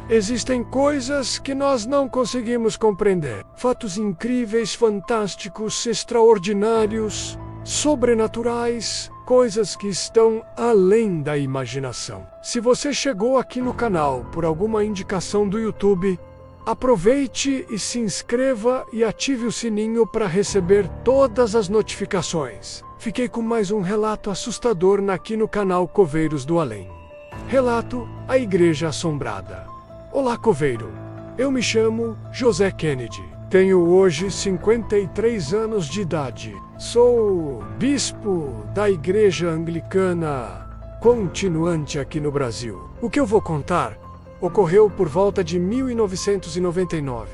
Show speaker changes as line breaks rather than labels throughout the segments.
Existem coisas que nós não conseguimos compreender. Fatos incríveis, fantásticos, extraordinários, sobrenaturais, coisas que estão além da imaginação. Se você chegou aqui no canal por alguma indicação do YouTube, aproveite e se inscreva e ative o sininho para receber todas as notificações. Fiquei com mais um relato assustador aqui no canal Coveiros do Além. Relato: A Igreja Assombrada. Olá, coveiro. Eu me chamo José Kennedy. Tenho hoje 53 anos de idade. Sou bispo da Igreja Anglicana continuante aqui no Brasil. O que eu vou contar ocorreu por volta de 1999,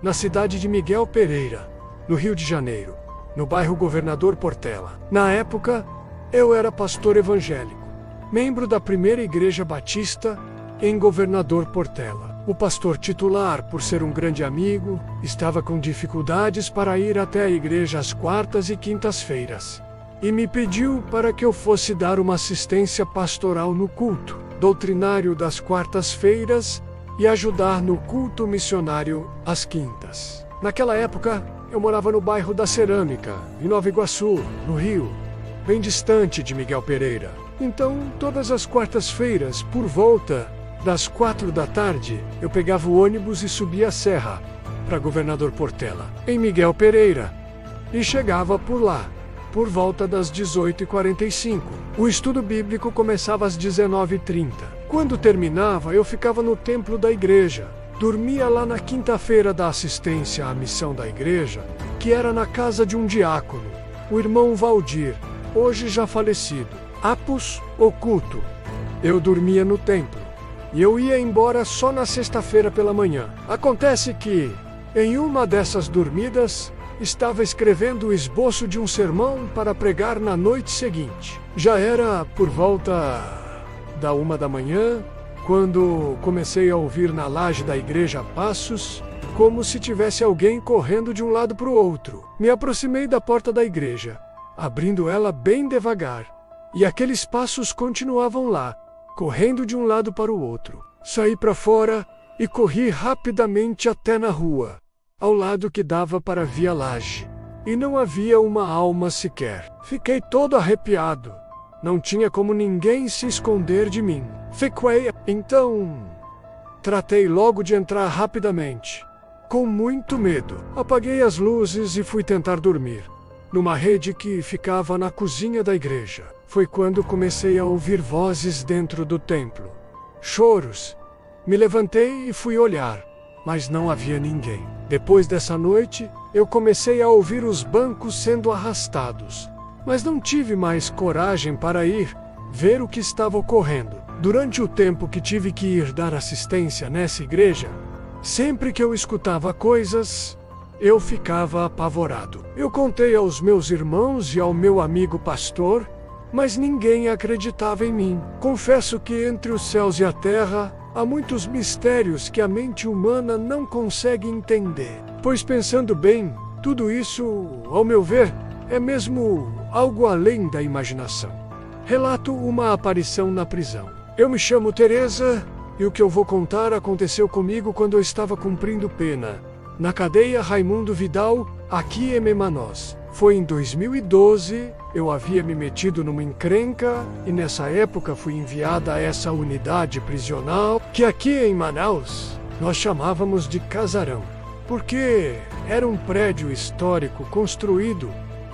na cidade de Miguel Pereira, no Rio de Janeiro, no bairro Governador Portela. Na época, eu era pastor evangélico, membro da primeira igreja batista em Governador Portela. O pastor titular, por ser um grande amigo, estava com dificuldades para ir até a igreja às quartas e quintas-feiras, e me pediu para que eu fosse dar uma assistência pastoral no culto doutrinário das quartas-feiras e ajudar no culto missionário às quintas. Naquela época, eu morava no bairro da Cerâmica, em Nova Iguaçu, no Rio, bem distante de Miguel Pereira. Então, todas as quartas-feiras, por volta das 4 da tarde, eu pegava o ônibus e subia a serra para Governador Portela, em Miguel Pereira, e chegava por lá por volta das 18h45. O estudo bíblico começava às 19h30. Quando terminava, eu ficava no templo da igreja. Dormia lá na quinta-feira da assistência à missão da igreja, que era na casa de um diácono, o irmão Valdir, hoje já falecido, Apus Oculto. Eu dormia no templo e eu ia embora só na sexta-feira pela manhã. Acontece que, em uma dessas dormidas, estava escrevendo o esboço de um sermão para pregar na noite seguinte. Já era por volta da 1 da manhã, quando comecei a ouvir na laje da igreja passos, como se tivesse alguém correndo de um lado para o outro. Me aproximei da porta da igreja, abrindo ela bem devagar, e aqueles passos continuavam lá, correndo de um lado para o outro. Saí para fora e corri rapidamente até na rua, ao lado que dava para a Via Laje, e não havia uma alma sequer. Fiquei todo arrepiado. Não tinha como ninguém se esconder de mim. Então, tratei logo de entrar rapidamente, com muito medo. Apaguei as luzes e fui tentar dormir, numa rede que ficava na cozinha da igreja. Foi quando comecei a ouvir vozes dentro do templo. Choros. Me levantei e fui olhar, mas não havia ninguém. Depois dessa noite, eu comecei a ouvir os bancos sendo arrastados, mas não tive mais coragem para ir ver o que estava ocorrendo. Durante o tempo que tive que ir dar assistência nessa igreja, sempre que eu escutava coisas, eu ficava apavorado. Eu contei aos meus irmãos e ao meu amigo pastor, mas ninguém acreditava em mim. Confesso que entre os céus e a terra, há muitos mistérios que a mente humana não consegue entender. Pois pensando bem, tudo isso, ao meu ver, é mesmo algo além da imaginação. Relato uma aparição na prisão. Eu me chamo Teresa e o que eu vou contar aconteceu comigo quando eu estava cumprindo pena na cadeia Raimundo Vidal, aqui em Manaus. Foi em 2012, eu havia me metido numa encrenca e nessa época fui enviada a essa unidade prisional, que aqui em Manaus nós chamávamos de casarão, porque era um prédio histórico construído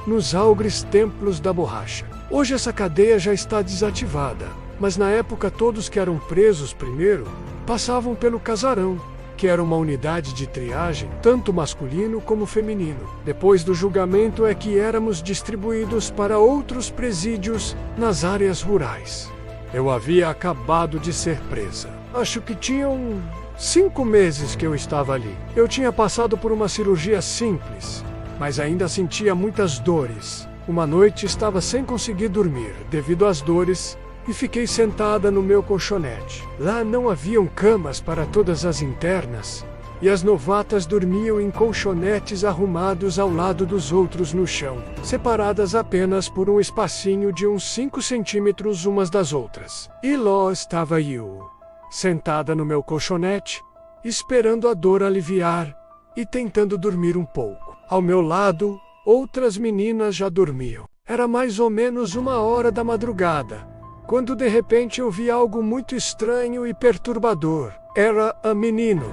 nos augres templos da borracha. Hoje essa cadeia já está desativada, mas na época todos que eram presos primeiro passavam pelo casarão, que era uma unidade de triagem, tanto masculino como feminino. Depois do julgamento é que éramos distribuídos para outros presídios nas áreas rurais. Eu havia acabado de ser presa. Acho que tinham 5 meses que eu estava ali. Eu tinha passado por uma cirurgia simples, mas ainda sentia muitas dores. Uma noite estava sem conseguir dormir devido às dores e fiquei sentada no meu colchonete. Lá não haviam camas para todas as internas, e as novatas dormiam em colchonetes arrumados ao lado dos outros no chão, separadas apenas por um espacinho de uns 5 centímetros umas das outras. E lá estava eu, sentada no meu colchonete, esperando a dor aliviar e tentando dormir um pouco. Ao meu lado, outras meninas já dormiam. Era mais ou menos 1h da madrugada, quando de repente eu vi algo muito estranho e perturbador. Era um menino,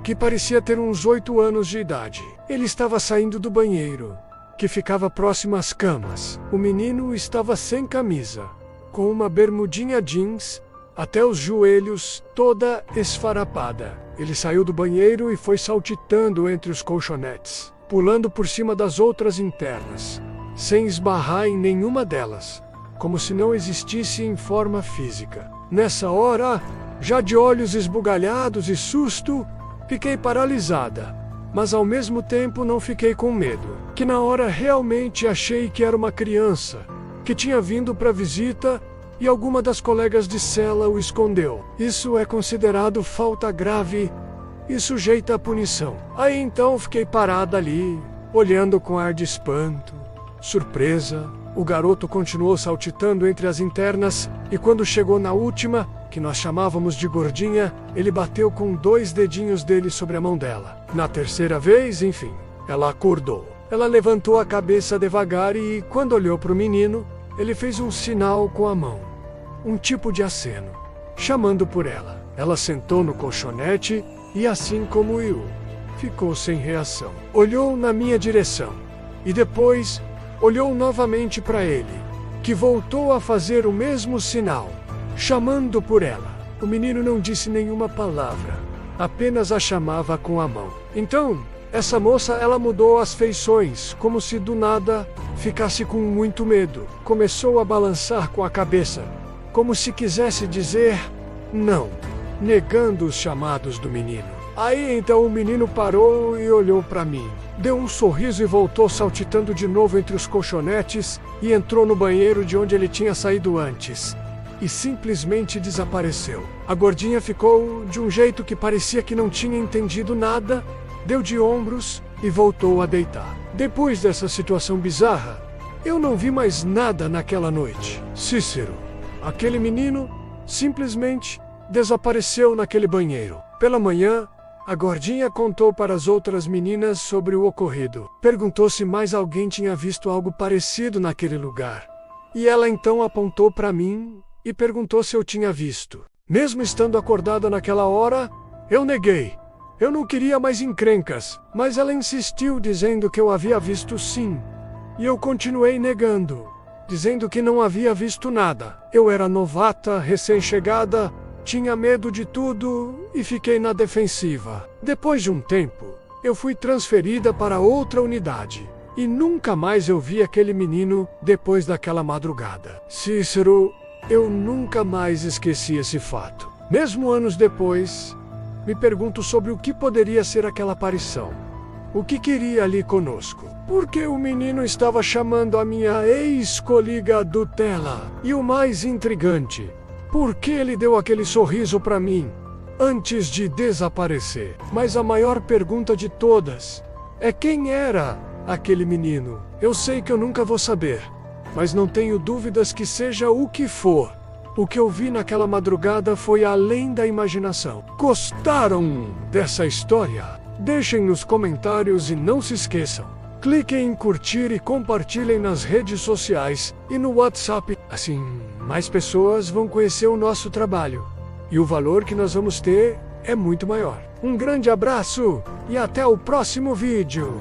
que parecia ter uns 8 anos de idade. Ele estava saindo do banheiro, que ficava próximo às camas. O menino estava sem camisa, com uma bermudinha jeans até os joelhos, toda esfarapada. Ele saiu do banheiro e foi saltitando entre os colchonetes, pulando por cima das outras internas, sem esbarrar em nenhuma delas, como se não existisse em forma física. Nessa hora, já de olhos esbugalhados e susto, fiquei paralisada, mas ao mesmo tempo não fiquei com medo, que na hora realmente achei que era uma criança, que tinha vindo para visita e alguma das colegas de cela o escondeu. Isso é considerado falta grave e sujeita à punição. Aí então fiquei parada ali, olhando com ar de espanto, surpresa. O garoto continuou saltitando entre as internas e quando chegou na última, que nós chamávamos de gordinha, ele bateu com 2 dedinhos dele sobre a mão dela. Na terceira vez, enfim, ela acordou. Ela levantou a cabeça devagar e, quando olhou para o menino, ele fez um sinal com a mão, um tipo de aceno, chamando por ela. Ela sentou no colchonete e, assim como eu, ficou sem reação. Olhou na minha direção e depois olhou novamente para ele, que voltou a fazer o mesmo sinal, chamando por ela. O menino não disse nenhuma palavra, apenas a chamava com a mão. Então, essa moça, ela mudou as feições, como se do nada ficasse com muito medo. Começou a balançar com a cabeça, como se quisesse dizer não, negando os chamados do menino. Aí então o menino parou e olhou para mim. Deu um sorriso e voltou saltitando de novo entre os colchonetes e entrou no banheiro de onde ele tinha saído antes. E simplesmente desapareceu. A gordinha ficou de um jeito que parecia que não tinha entendido nada, deu de ombros e voltou a deitar. Depois dessa situação bizarra, eu não vi mais nada naquela noite. Cícero, aquele menino, simplesmente desapareceu naquele banheiro. Pela manhã, a gordinha contou para as outras meninas sobre o ocorrido. Perguntou se mais alguém tinha visto algo parecido naquele lugar. E ela então apontou para mim e perguntou se eu tinha visto. Mesmo estando acordada naquela hora, eu neguei. Eu não queria mais encrencas, mas ela insistiu dizendo que eu havia visto sim. E eu continuei negando, dizendo que não havia visto nada. Eu era novata, recém-chegada, tinha medo de tudo e fiquei na defensiva. Depois de um tempo, eu fui transferida para outra unidade. E nunca mais eu vi aquele menino depois daquela madrugada. Cícero, eu nunca mais esqueci esse fato. Mesmo anos depois, me pergunto sobre o que poderia ser aquela aparição. O que queria ali conosco? Por que o menino estava chamando a minha ex-colega Dutella? E o mais intrigante, por que ele deu aquele sorriso para mim antes de desaparecer? Mas a maior pergunta de todas é quem era aquele menino? Eu sei que eu nunca vou saber, mas não tenho dúvidas que seja o que for. O que eu vi naquela madrugada foi além da imaginação. Gostaram dessa história? Deixem nos comentários e não se esqueçam. Cliquem em curtir e compartilhem nas redes sociais e no WhatsApp. Assim, mais pessoas vão conhecer o nosso trabalho. E o valor que nós vamos ter é muito maior. Um grande abraço e até o próximo vídeo.